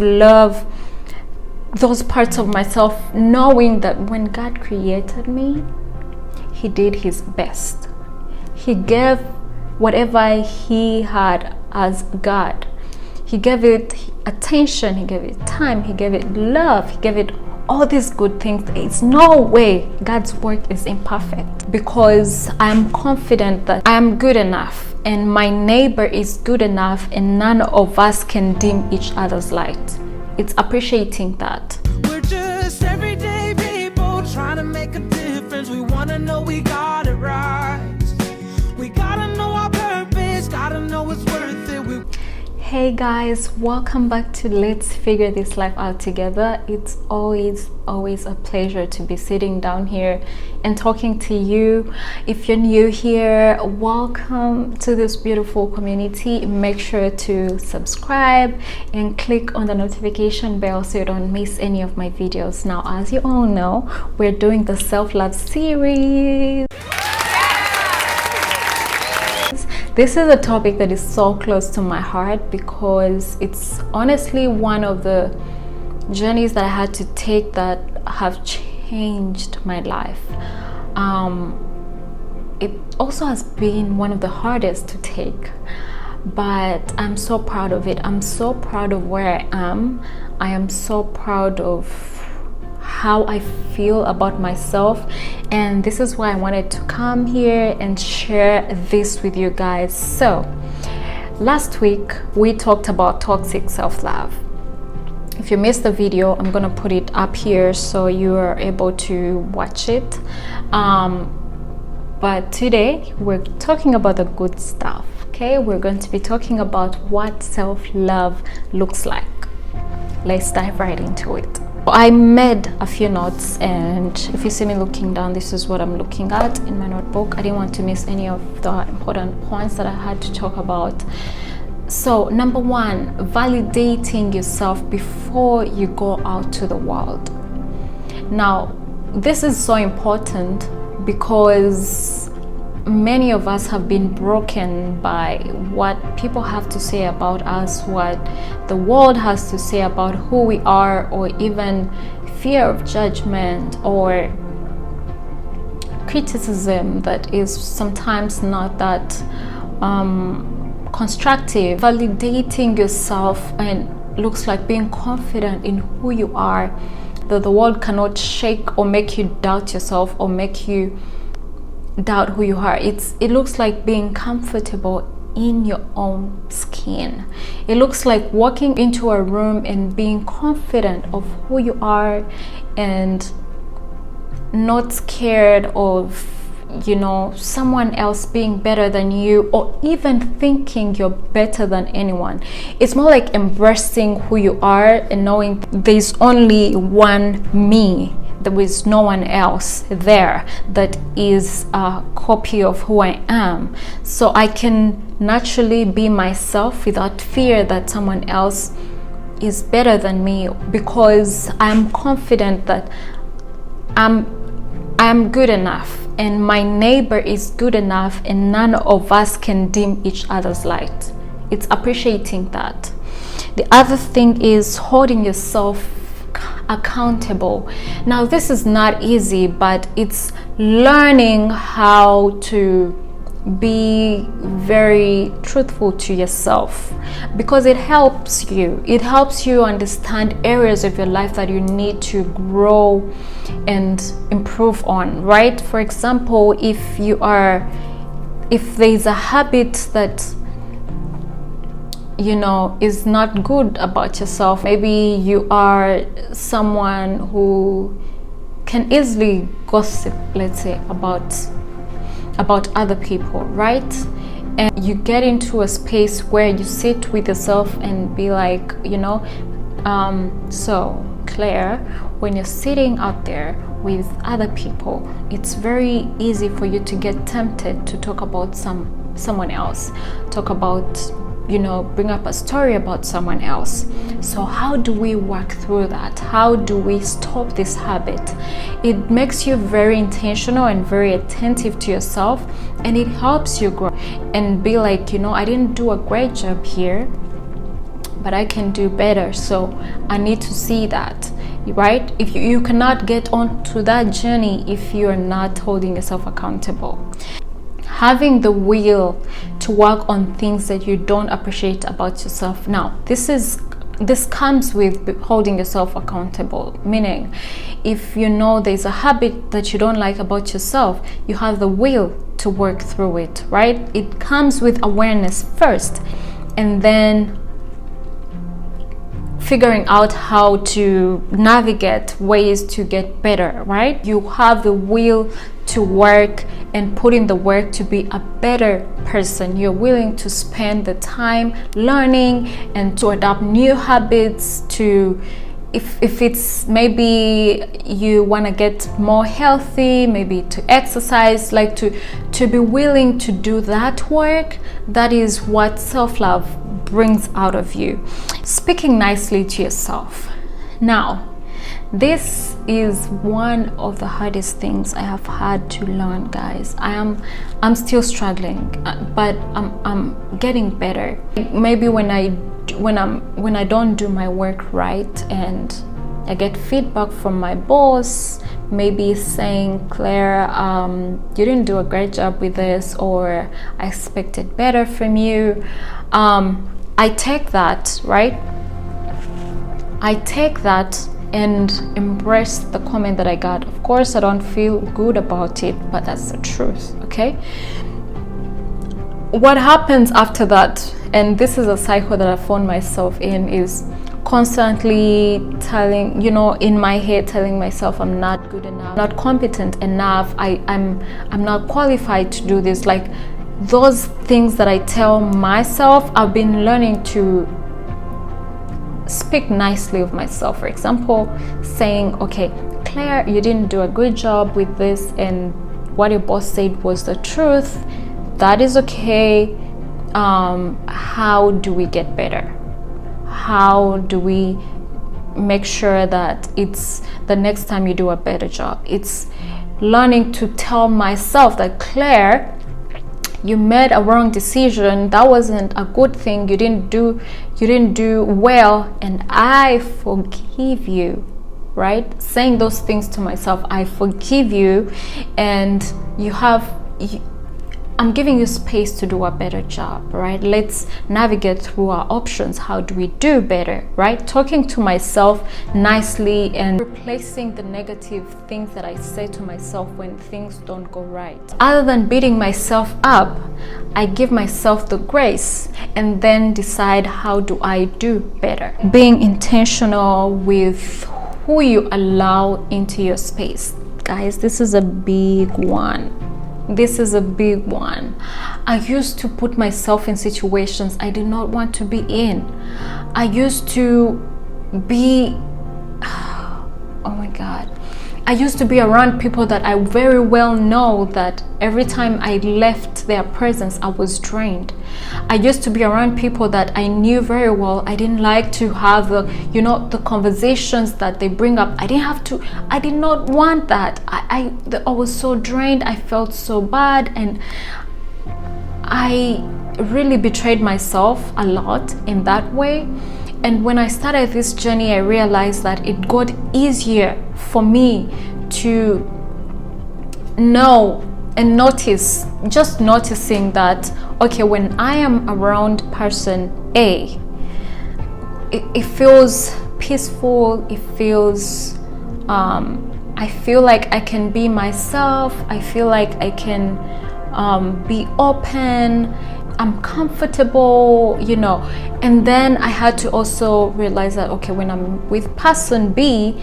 love those parts of myself, knowing that when God created me, He did His best. He gave whatever He had as God. He gave it attention, He gave it time, He gave it love, He gave it all these good things. It's no way God's work is imperfect, because I'm confident that I am good enough and my neighbor is good enough, and none of us can dim each other's light. It's appreciating that. We're just everyday people trying to make a difference. We want to know we got it right. We gotta know our purpose, gotta know it's worth it. Hey guys, welcome back to Let's Figure This Life Out Together. It's always a pleasure to be sitting down here and talking to you. If you're new here, welcome to this beautiful community. Make sure to subscribe and click on the notification bell so you don't miss any of my videos. Now, as you all know, we're doing the self-love series. This is a topic that is so close to my heart because it's honestly one of the journeys that I had to take that have changed my life. It also has been one of the hardest to take, but I'm so proud of it. I'm so proud of where I am. I am so proud of how I feel about myself, and this is why I wanted to come here and share this with you guys. So last week we talked about toxic self-love. If you missed the video, I'm gonna put it up here so you are able to watch it, but today we're talking about the good stuff. Okay, we're going to be talking about what self-love looks like. Let's dive right into it. I made a few notes, and if you see me looking down, this is what I'm looking at in my notebook. I didn't want to miss any of the important points that I had to talk about. So number one, validating yourself before you go out to the world. Now, this is so important because many of us have been broken by what people have to say about us, what the world has to say about who we are, or even fear of judgment or criticism that is sometimes not that constructive. Validating yourself and looks like being confident in who you are, that the world cannot shake or make you doubt yourself or make you doubt who you are. It looks like being comfortable in your own skin. It looks like walking into a room and being confident of who you are and not scared of, you know, someone else being better than you, or even thinking you're better than anyone. It's more like embracing who you are and knowing there's only one me. There is no one else there that is a copy of who I am. So I can naturally be myself without fear that someone else is better than me, because I'm confident that I'm good enough and my neighbor is good enough, and none of us can dim each other's light. It's appreciating that. The other thing is holding yourself accountable. Now, this is not easy, but it's learning how to be very truthful to yourself, because it helps you understand areas of your life that you need to grow and improve on, right? For example, if there's a habit that you know is not good about yourself, maybe you are someone who can easily gossip, let's say, about other people, right? And you get into a space where you sit with yourself and be like, you know, so Claire, when you're sitting out there with other people, it's very easy for you to get tempted to talk about someone else, talk about, you know, bring up a story about someone else. So how do we work through that? How do we stop this habit? It makes you very intentional and very attentive to yourself, and it helps you grow and be like, you know, I didn't do a great job here, but I can do better. So I need to see that, right? If you cannot get on to that journey if you're not holding yourself accountable. Having the will to work on things that you don't appreciate about yourself. Now, this comes with holding yourself accountable, meaning if you know there's a habit that you don't like about yourself, you have the will to work through it, right? It comes with awareness first, and then figuring out how to navigate ways to get better, right? You have the will to work and put in the work to be a better person. You're willing to spend the time learning and to adopt new habits, to if it's maybe you want to get more healthy, maybe to exercise, like to be willing to do that work. That is what self-love brings out of you. Speaking nicely to yourself. Now, this is one of the hardest things I have had to learn, guys. I'm still struggling, but I'm getting better. Maybe when I don't do my work right and I get feedback from my boss, maybe saying, Claire, you didn't do a great job with this, or I expected better from you. I take that, right? I take that and embrace the comment that I got. Of course, I don't feel good about it, but that's the truth, okay? What happens after that, and this is a cycle that I found myself in, is constantly telling, in my head, telling myself I'm not good enough, not competent enough, I'm not qualified to do this. Like, those things that I tell myself, I've been learning to speak nicely of myself. For example, saying, okay, Claire, you didn't do a good job with this, and what your boss said was the truth. That is okay. How do we get better? How do we make sure that it's the next time you do a better job? It's learning to tell myself that, Claire, you made a wrong decision. That wasn't a good thing. You didn't do well, and I forgive you, right? Saying those things to myself, I forgive you, and I'm giving you space to do a better job, right? Let's navigate through our options. How do we do better, right? Talking to myself nicely and replacing the negative things that I say to myself when things don't go right. Other than beating myself up, I give myself the grace and then decide, how do I do better? Being intentional with who you allow into your space. Guys, this is a big one. This is a big one. I used to put myself in situations I did not want to be in. I used to be, oh my God. I used to be around people that I very well know that every time I left their presence, I was drained. I used to be around people that I knew very well. I didn't like to have the conversations that they bring up. I did not want that. I was so drained. I felt so bad, and I really betrayed myself a lot in that way. And when I started this journey, I realized that it got easier for me to know and notice, just noticing that, okay, when I am around person A, it feels peaceful, it feels, I feel like I can be myself, I feel like I can be open, I'm comfortable, and then I had to also realize that, okay, when I'm with person B,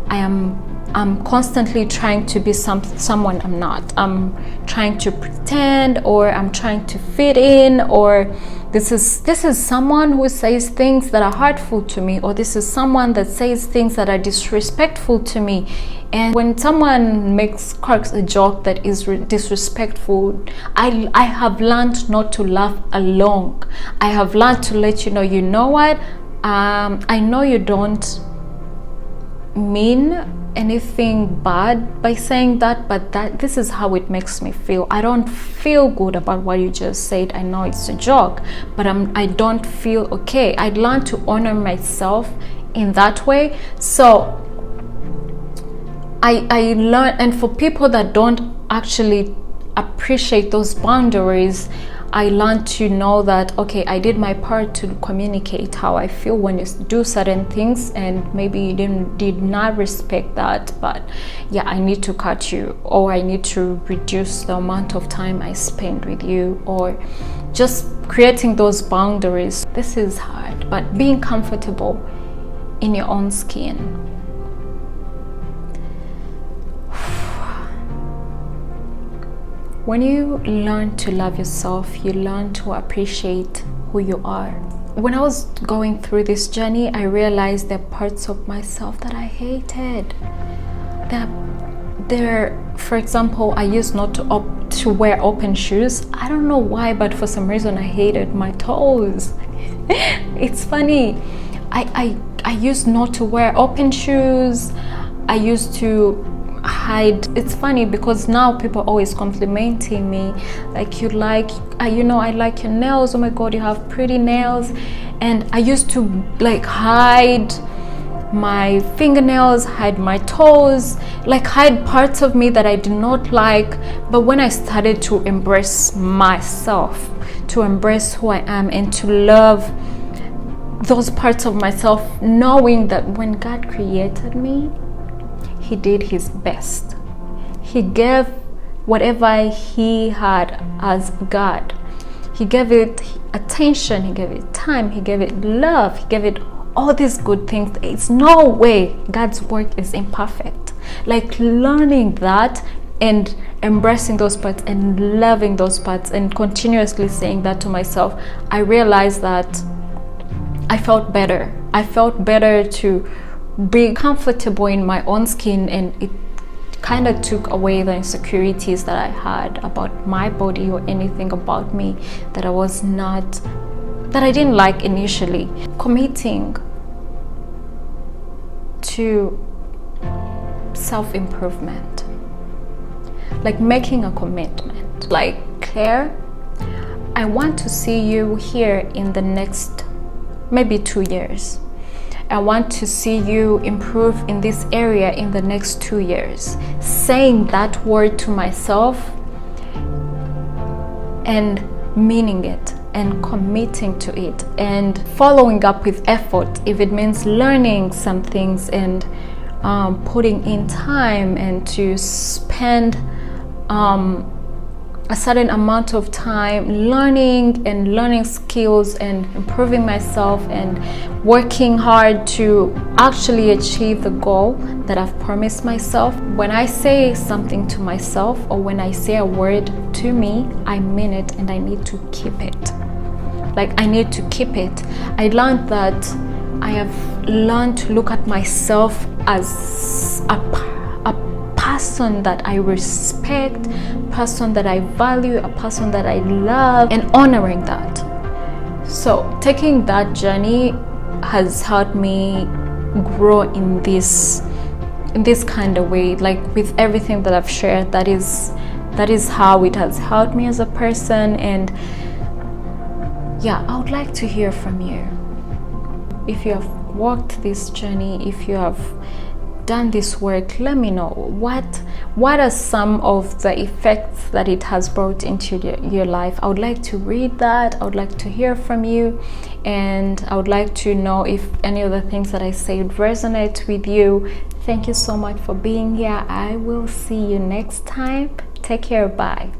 I'm constantly trying to be someone I'm not. I'm trying to pretend, or I'm trying to fit in, or this is someone who says things that are hurtful to me, or this is someone that says things that are disrespectful to me. And when someone cracks a joke that is disrespectful, I have learned not to laugh along. I have learned to let you know what, I know you don't mean anything bad by saying that, but this is how it makes me feel. I don't feel good about what you just said. I know it's a joke, but I don't feel okay. I learned to honor myself in that way. So I learned, and for people that don't actually appreciate those boundaries, I learned to know that, okay, I did my part to communicate how I feel when you do certain things, and maybe you did not respect that, but yeah, I need to cut you, or I need to reduce the amount of time I spend with you, or just creating those boundaries. This is hard, but being comfortable in your own skin. When you learn to love yourself, you learn to appreciate who you are. When I was going through this journey, I realized there are parts of myself that I hated. For example, I used not to wear open shoes. I don't know why, but for some reason I hated my toes. It's funny. I used not to wear open shoes. I used to hide. It's funny because now people are always complimenting me, like, I like your nails, oh my god, you have pretty nails. And I used to like hide my fingernails, hide my toes, like hide parts of me that I did not like. But when I started to embrace myself, to embrace who I am, and to love those parts of myself, knowing that when God created me, He did His best. He gave whatever He had as God. He gave it attention, He gave it time, He gave it love, He gave it all these good things. It's no way God's work is imperfect. Like learning that and embracing those parts and loving those parts and continuously saying that to myself, I realized that I felt better. I felt better to be comfortable in my own skin, and it kind of took away the insecurities that I had about my body or anything about me that I didn't like initially. Committing to self-improvement, like making a commitment, like, Claire, I want to see you here in the next maybe 2 years. I want to see you improve in this area in the next 2 years. Saying that word to myself and meaning it and committing to it and following up with effort. If it means learning some things and putting in time and to spend a certain amount of time learning skills and improving myself and working hard to actually achieve the goal that I've promised myself. When I say something to myself or when I say a word to me, I mean it and I need to keep it. Like, I need to keep it. I learned that I have learned to look at myself as a person that I respect, person that I value, a person that I love, and honoring that. So taking that journey has helped me grow in this kind of way. Like, with everything that I've shared, that is how it has helped me as a person. And yeah, I would like to hear from you. If you have walked this journey, if you have done this work, let me know what are some of the effects that it has brought into your life. I would like to read that. I would like to hear from you, and I would like to know if any of the things that I said resonate with you. Thank you so much for being here. I will see you next time. Take care. Bye.